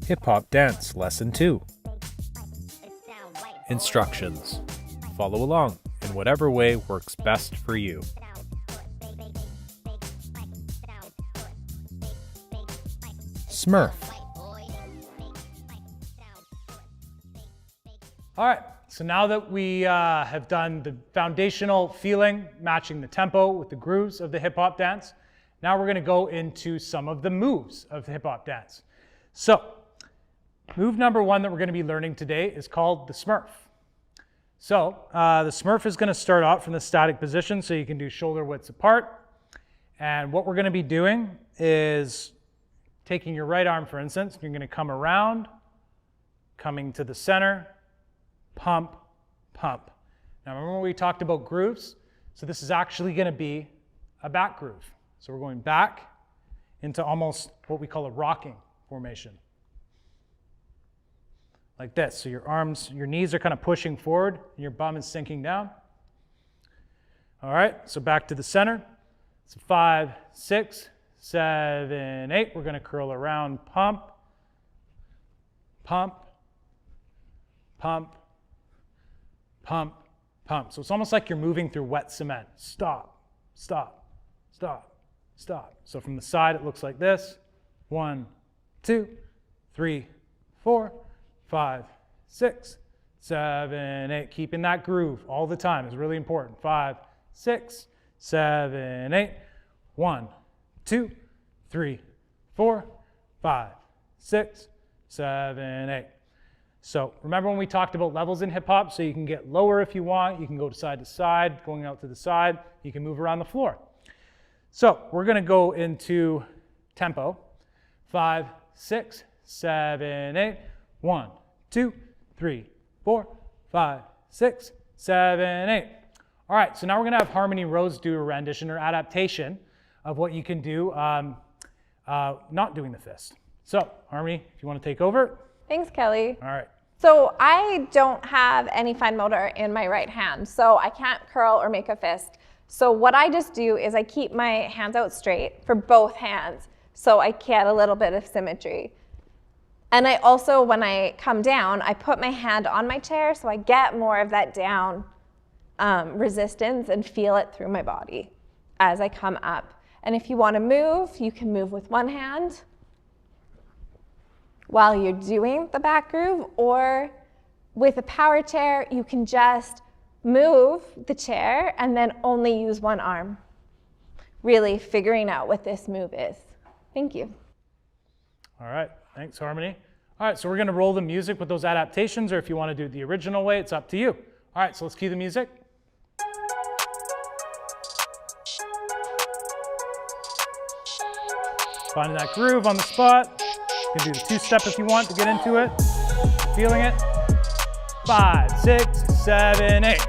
Hip Hop Dance Lesson 2. Instructions. Follow along in whatever way works best for you. Smurf. All right, so now that we have done the foundational feeling, matching the tempo with the grooves of the hip hop dance, now we're gonna go into some of the moves of the hip hop dance. So, move number one that we're gonna be learning today is called the Smurf. So, the Smurf is gonna start out from the static position, so you can do shoulder widths apart. And what we're gonna be doing is taking your right arm, for instance, you're gonna come around, coming to the center, pump, pump. Now remember we talked about grooves? So this is actually gonna be a back groove. So we're going back into almost what we call a rocking formation. Like this. So your arms, your knees are kind of pushing forward and your bum is sinking down. All right, so back to the center. So 5, 6, 7, 8. We're gonna curl around, pump, pump, pump, pump, pump. So it's almost like you're moving through wet cement. Stop, stop, stop, stop. So from the side, it looks like this. 1, 2, 3, 4, 5, 6, 7, 8. Keeping that groove all the time is really important. 5, 6, 7, 8. 1, 2, 3, 4, 5, 6, 7, 8. So remember when we talked about levels in hip hop? So you can get lower if you want. You can go to side, going out to the side. You can move around the floor. So we're going to go into tempo. 5, 6, 7, 8. 1, 2, 3, 4, 5, 6, 7, 8. All right, so now we're going to have Harmony Rose do a rendition or adaptation of what you can do not doing the fist. So Harmony, if you want to take over. Thanks, Kelly. All right. So I don't have any fine motor in my right hand, so I can't curl or make a fist. So what I just do is I keep my hands out straight for both hands, so I get a little bit of symmetry. And I also, when I come down, I put my hand on my chair so I get more of that down resistance and feel it through my body as I come up. And if you want to move, you can move with one hand while you're doing the back groove, or with a power chair, you can just move the chair and then only use one arm. Really figuring out what this move is. Thank you. All right, thanks, Harmony. All right, so we're gonna roll the music with those adaptations, or if you wanna do it the original way, it's up to you. All right, so let's cue the music. Finding that groove on the spot. You can do the two-step if you want to get into it. Feeling it. 5, 6, 7, 8.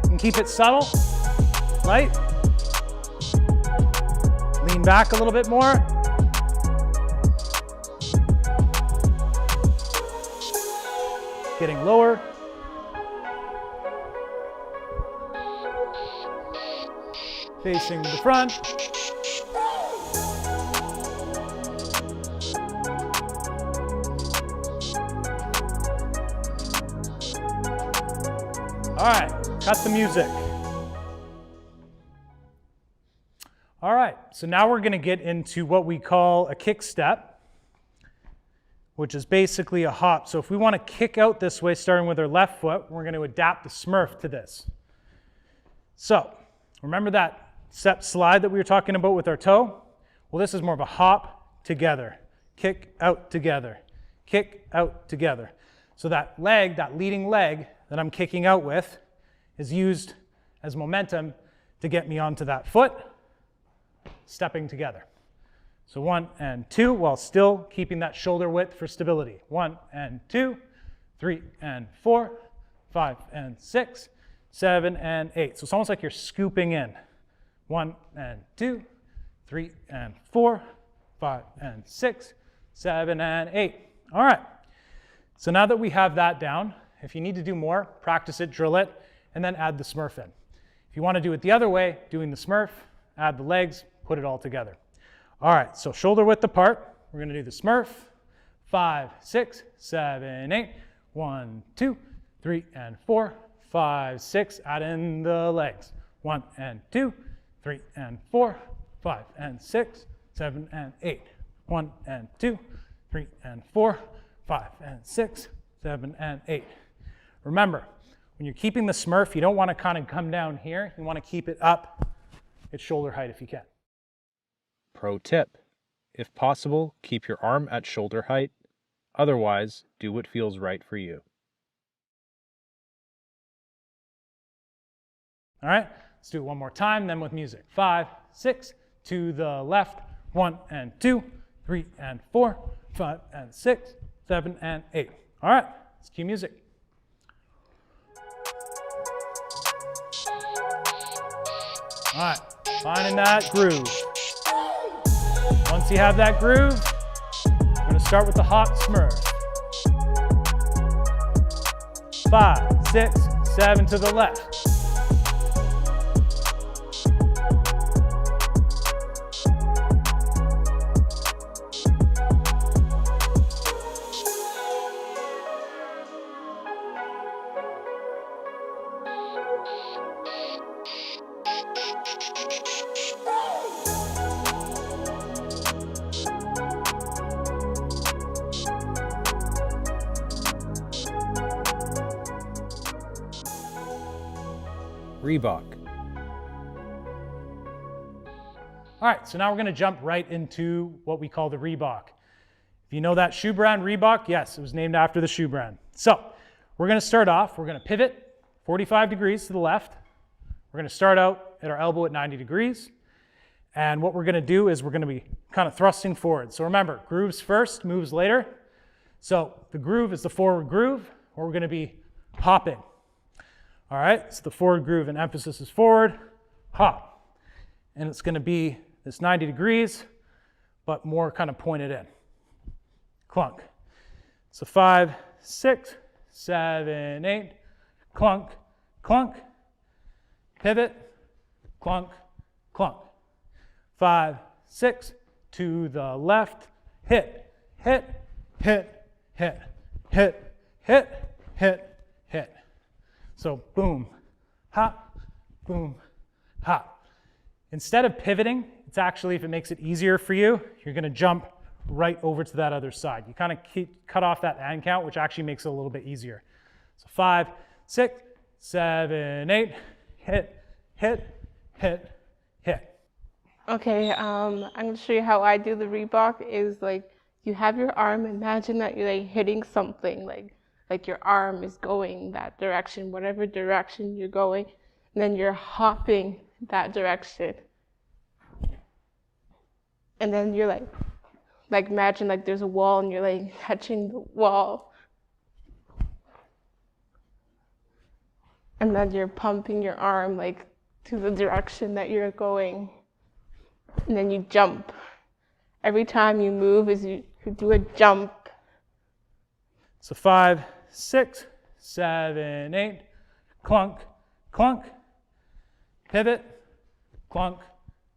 And keep it subtle, light. Lean back a little bit more. Getting lower. Facing the front. All right, cut the music. All right, so now we're going to get into what we call a kick step, which is basically a hop. So if we want to kick out this way, starting with our left foot, we're going to adapt the Smurf to this. So remember that step slide that we were talking about with our toe? Well, this is more of a hop together, kick out together, kick out together. So that leg, that leading leg that I'm kicking out with is used as momentum to get me onto that foot, stepping together. So 1 and 2 while still keeping that shoulder width for stability. 1 and 2, 3 and 4, 5 and 6, 7 and 8. So it's almost like you're scooping in. 1 and 2, 3 and 4, 5 and 6, 7 and 8. All right. So now that we have that down, if you need to do more, practice it, drill it, and then add the Smurf in. If you want to do it the other way, doing the Smurf, add the legs, put it all together. All right, so shoulder width apart. We're gonna do the Smurf. 5, 6, 7, 8. 1, 2, 3, and 4. 5, 6, add in the legs. 1 and 2, 3 and 4, 5 and 6, 7 and 8. 1 and 2, 3 and 4, 5 and 6, 7 and 8. Remember, when you're keeping the Smurf, you don't want to kind of come down here. You want to keep it up at shoulder height if you can. Pro tip: if possible, keep your arm at shoulder height. Otherwise, do what feels right for you. All right, let's do it one more time, then with music. 5, 6, to the left. 1 and 2, 3 and 4, 5 and 6, 7 and 8. All right, let's cue music. All right, finding that groove. Once you have that groove, we're going to start with the hop Smurf. 5, 6, 7 to the left. Reebok. All right, so now we're going to jump right into what we call the Reebok. If you know that shoe brand, Reebok, yes, it was named after the shoe brand. So we're going to start off, we're going to pivot 45 degrees to the left. We're going to start out at our elbow at 90 degrees. And what we're going to do is we're going to be kind of thrusting forward. So remember, grooves first, moves later. So the groove is the forward groove, or we're going to be hopping. All right, so the forward groove and emphasis is forward, hop. And it's going to be this 90 degrees, but more kind of pointed in. Clunk. So 5, 6, 7, 8, clunk, clunk, pivot, clunk, clunk. 5, 6, to the left, hit, hit, hit, hit, hit, hit, hit, hit. So boom, hop, boom, hop. Instead of pivoting, it's actually, if it makes it easier for you, you're going to jump right over to that other side. You kind of cut off that and count, which actually makes it a little bit easier. So 5, 6, 7, 8, hit, hit, hit, hit. Okay, I'm going to show you how I do the Reebok. Is like, you have your arm, imagine that you're like hitting something, like your arm is going that direction, whatever direction you're going, and then you're hopping that direction. And then you're like imagine like there's a wall and you're like touching the wall. And then you're pumping your arm like to the direction that you're going. And then you jump. Every time you move is you do a jump. So 5, 6, 7, 8, clunk, clunk, pivot, clunk,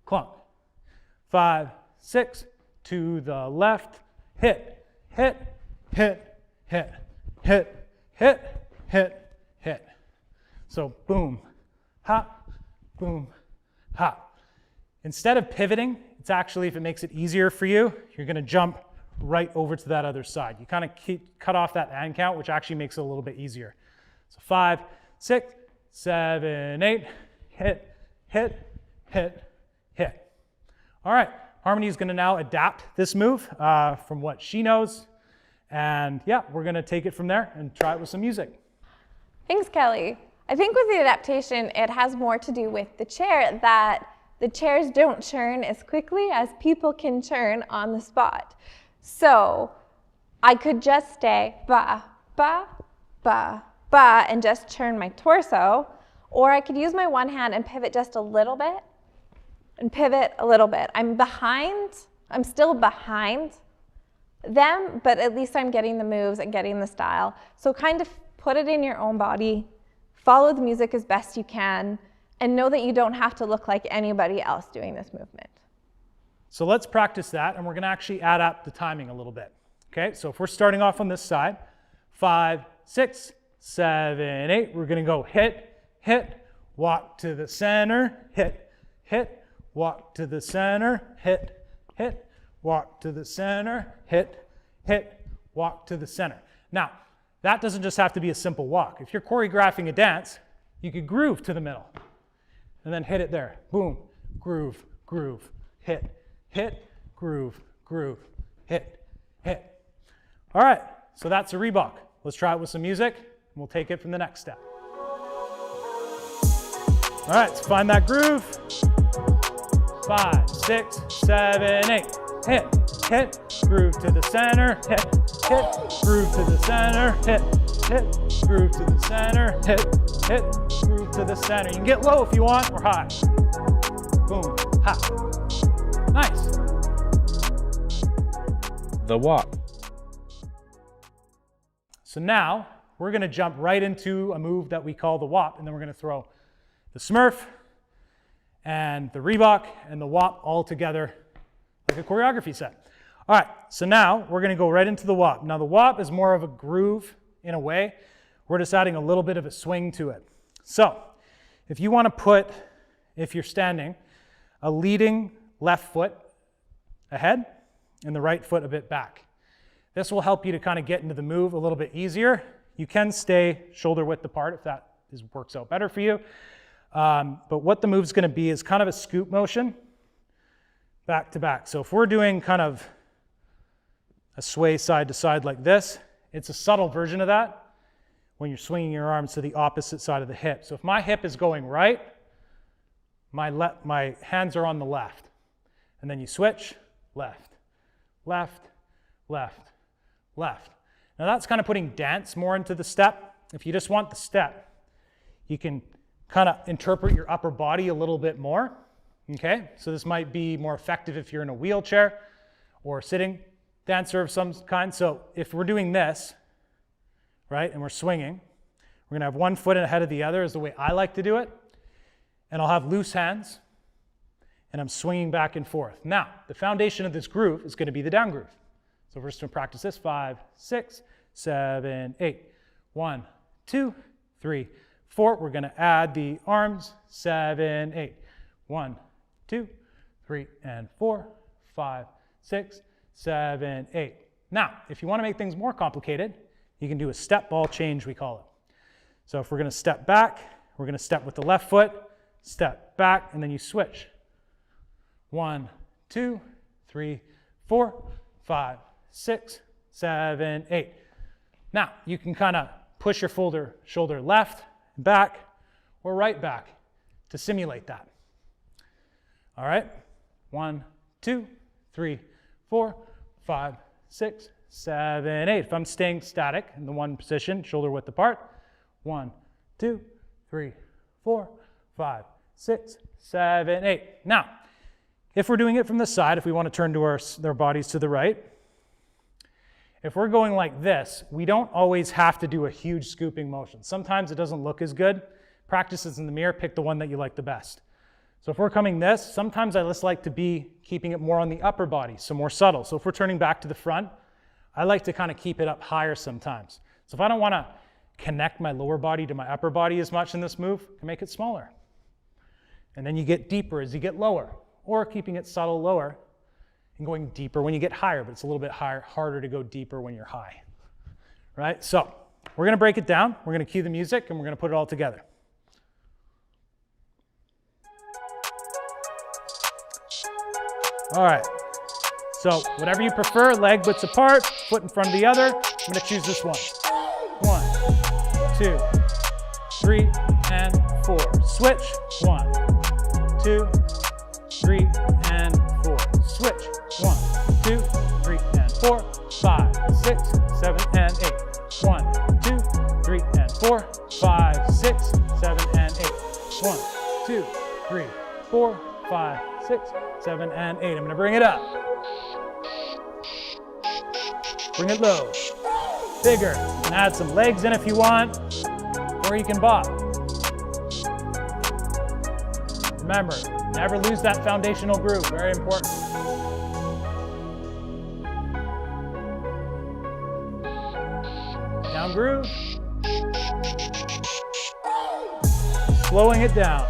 clunk. 5, 6, to the left, hit, hit, hit, hit, hit, hit, hit, hit. So boom, hop, boom, hop. Instead of pivoting, it's actually, if it makes it easier for you, you're going to jump right over to that other side. You kind of cut off that and count, which actually makes it a little bit easier. So 5, 6, 7, 8, hit, hit, hit, hit. All right, Harmony is going to now adapt this move from what she knows. And yeah, we're going to take it from there and try it with some music. Thanks, Kelly. I think with the adaptation, it has more to do with the chair, that the chairs don't churn as quickly as people can churn on the spot. So I could just stay ba, ba, ba, ba, and just turn my torso, or I could use my one hand and pivot just a little bit, and pivot a little bit. I'm still behind them, but at least I'm getting the moves and getting the style. So kind of put it in your own body, follow the music as best you can, and know that you don't have to look like anybody else doing this movement. So let's practice that, and we're going to actually add up the timing a little bit. Okay, so if we're starting off on this side, 5, 6, 7, 8, we're going to go hit, hit, walk to the center, hit, hit, walk to the center, hit, hit, walk to the center, hit, hit, walk to the center. Now, that doesn't just have to be a simple walk. If you're choreographing a dance, you could groove to the middle and then hit it there. Boom, groove, groove, hit, hit, groove, groove, hit, hit. All right, so that's a Reebok. Let's try it with some music, and we'll take it from the next step. All right, so find that groove. 5, 6, 7, 8. Hit, hit, groove to the center, hit, hit, groove to the center, hit, hit, groove to the center, hit, hit, groove to the center. You can get low if you want, or high. Boom, ha. Nice. The WAP. So now we're going to jump right into a move that we call the WAP, and then we're going to throw the Smurf and the Reebok and the WAP all together like a choreography set. All right, so now we're going to go right into the WAP. Now the WAP is more of a groove in a way. We're just adding a little bit of a swing to it. So if you want to put, if you're standing, a leading left foot ahead and the right foot a bit back. This will help you to kind of get into the move a little bit easier. You can stay shoulder width apart if that works out better for you. But what the move's going to be is kind of a scoop motion back to back. So if we're doing kind of a sway side to side like this, it's a subtle version of that when you're swinging your arms to the opposite side of the hip. So if my hip is going right, my hands are on the left. And then you switch, left, left, left, left. Now that's kind of putting dance more into the step. If you just want the step, you can kind of interpret your upper body a little bit more. Okay, so this might be more effective if you're in a wheelchair or sitting dancer of some kind. So if we're doing this, right, and we're swinging, we're going to have one foot ahead of the other is the way I like to do it. And I'll have loose hands, and I'm swinging back and forth. Now, the foundation of this groove is going to be the down groove. So we're just going to practice this. 5, 6, 7, 8. 1, 2, 3, 4. We're going to add the arms. 7, 8. 1, 2, 3, and 4, 5, 6, 7, 8. Now, if you want to make things more complicated, you can do a step ball change, we call it. So if we're going to step back, we're going to step with the left foot, step back, and then you switch. 1, 2, 3, 4, 5, 6, 7, 8. Now, you can kind of push your shoulder left, back, or right back to simulate that. All right? 1, 2, 3, 4, 5, 6, 7, 8. If I'm staying static in the one position, shoulder width apart. 1, 2, 3, 4, 5, 6, 7, 8. Now, if we're doing it from the side, if we want to turn to their bodies to the right, if we're going like this, we don't always have to do a huge scooping motion. Sometimes it doesn't look as good. Practice this in the mirror, pick the one that you like the best. So if we're coming this, sometimes I just like to be keeping it more on the upper body, so more subtle. So if we're turning back to the front, I like to kind of keep it up higher sometimes. So if I don't want to connect my lower body to my upper body as much in this move, I can make it smaller. And then you get deeper as you get lower, or keeping it subtle lower and going deeper when you get higher, but it's a little bit harder to go deeper when you're high, right? So we're going to break it down. We're going to cue the music, and we're going to put it all together. All right, so whatever you prefer, leg widths apart, foot in front of the other. I'm going to choose this one. 1, 2, 3, and 4. Switch. 1, 2, 3, and 4. Switch. 1, 2, 3, and 4. 5, 6, 7, and 8. 1, 2, 3, and 4. 5, 6, 7, and 8. 1, 2, 3, 4, 5, 6, 7, and 8. I'm going to bring it up. Bring it low. Bigger. You can add some legs in if you want, or you can bop. Remember, never lose that foundational groove, very important. Down groove. Slowing it down.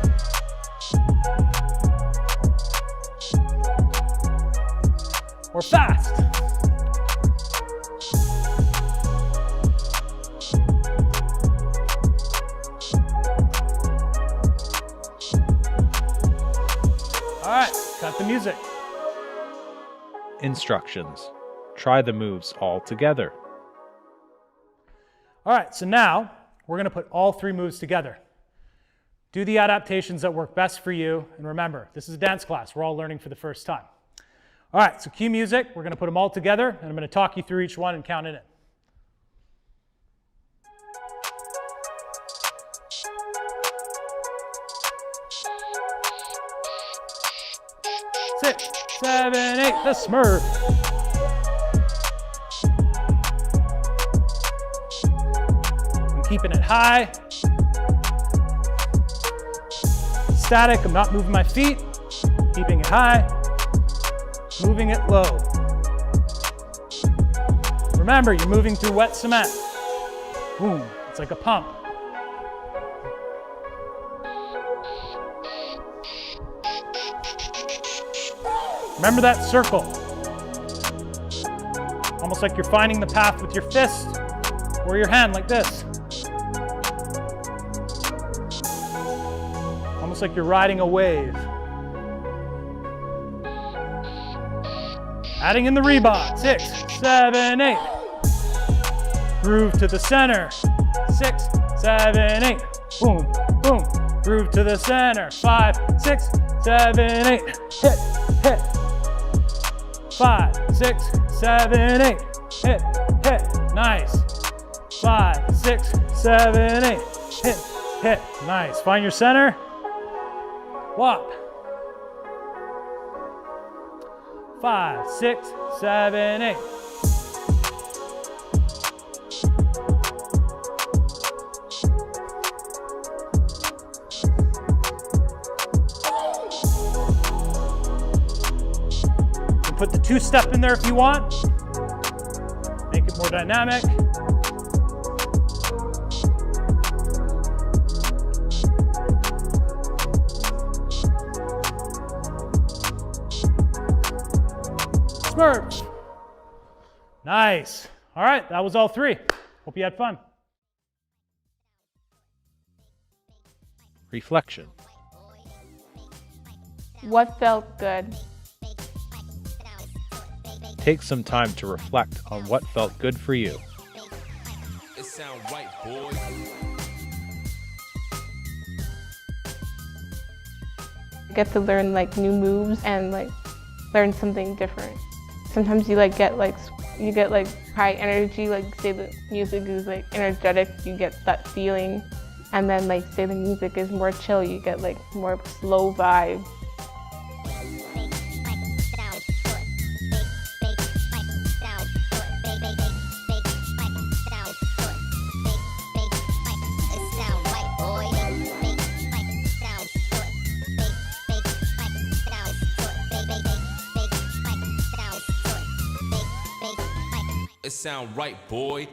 Or fast. All right, cut the music. Instructions. Try the moves all together. All right, so now we're going to put all 3 moves together. Do the adaptations that work best for you. And remember, this is a dance class. We're all learning for the first time. All right, so cue music. We're going to put them all together, and I'm going to talk you through each one and count it in. 6, 7, 8, the Smurf. I'm keeping it high. Static, I'm not moving my feet. Keeping it high. Moving it low. Remember, you're moving through wet cement. Boom, it's like a pump. Remember that circle. Almost like you're finding the path with your fist or your hand like this. Almost like you're riding a wave. Adding in the rebound. 6, 7, 8. Groove to the center. 6, 7, 8. Boom, boom. Groove to the center. 5, 6, 7, 8. Hit, hit. 5, 6, 7, 8. Hit, hit. Nice. 5, 6, 7, 8. Hit, hit. Nice. Find your center. Walk. 5, 6, 7, 8. Put the 2-step in there if you want. Make it more dynamic. Smurf. Nice. All right, that was all 3. Hope you had fun. Reflection. What felt good? Take some time to reflect on what felt good for you. It sound right, boy. Get to learn like new moves and like learn something different. Sometimes you get high energy, like say the music is like energetic, you get that feeling. And then like say the music is more chill, you get like more slow vibe. It sound right, boy.